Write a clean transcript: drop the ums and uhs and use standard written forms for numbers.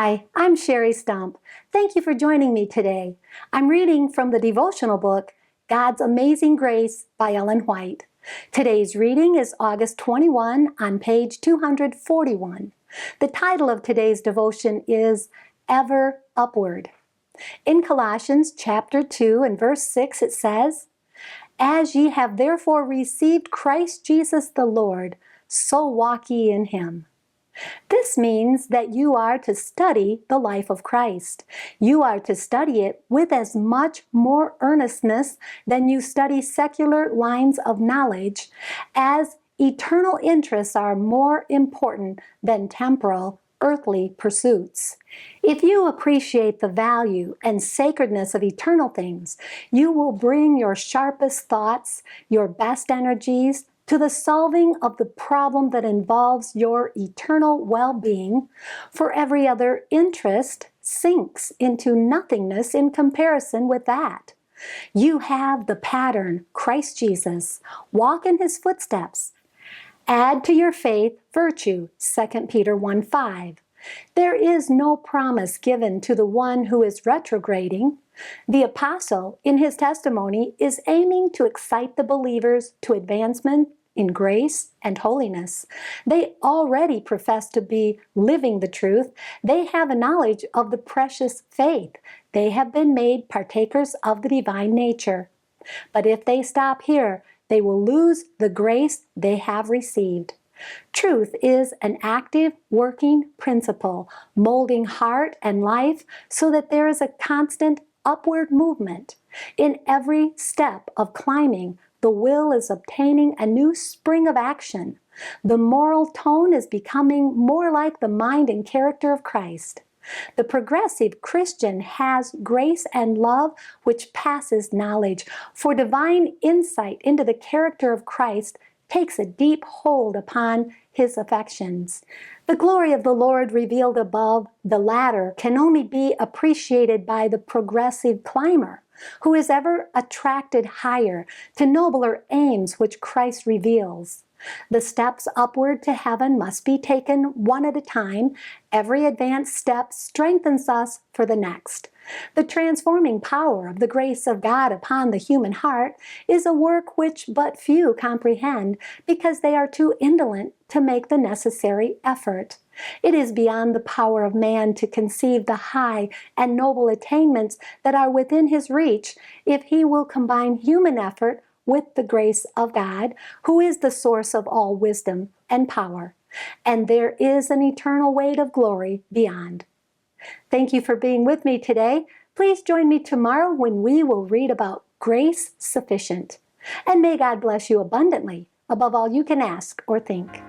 Hi, I'm Sherry Stump. Thank you for joining me today. I'm reading from the devotional book, God's Amazing Grace by Ellen White. Today's reading is August 21 on page 241. The title of today's devotion is Ever Upward. In Colossians chapter 2 and verse 6 it says, "As ye have therefore received Christ Jesus the Lord, so walk ye in him." This means that you are to study the life of Christ. You are to study it with as much more earnestness than you study secular lines of knowledge, as eternal interests are more important than temporal, earthly pursuits. If you appreciate the value and sacredness of eternal things, you will bring your sharpest thoughts, your best energies, to the solving of the problem that involves your eternal well-being, for every other interest sinks into nothingness in comparison with that. You have the pattern, Christ Jesus. Walk in his footsteps. Add to your faith virtue, 2 Peter 1:5. There is no promise given to the one who is retrograding. The apostle, in his testimony, is aiming to excite the believers to advancement in grace and holiness. They already profess to be living the truth. They have a knowledge of the precious faith. They have been made partakers of the divine nature. But if they stop here, they will lose the grace they have received. Truth is an active, working principle, molding heart and life so that there is a constant upward movement. In every step of climbing, the will is obtaining a new spring of action. The moral tone is becoming more like the mind and character of Christ. The progressive Christian has grace and love which passes knowledge, for divine insight into the character of Christ takes a deep hold upon his affections. The glory of the Lord revealed above the ladder can only be appreciated by the progressive climber, who is ever attracted higher to nobler aims which Christ reveals. The steps upward to heaven must be taken one at a time. Every advanced step strengthens us for the next. The transforming power of the grace of God upon the human heart is a work which but few comprehend because they are too indolent to make the necessary effort. It is beyond the power of man to conceive the high and noble attainments that are within his reach if he will combine human effort with the grace of God, who is the source of all wisdom and power. And there is an eternal weight of glory beyond. Thank you for being with me today. Please join me tomorrow when we will read about grace sufficient. And may God bless you abundantly, above all you can ask or think.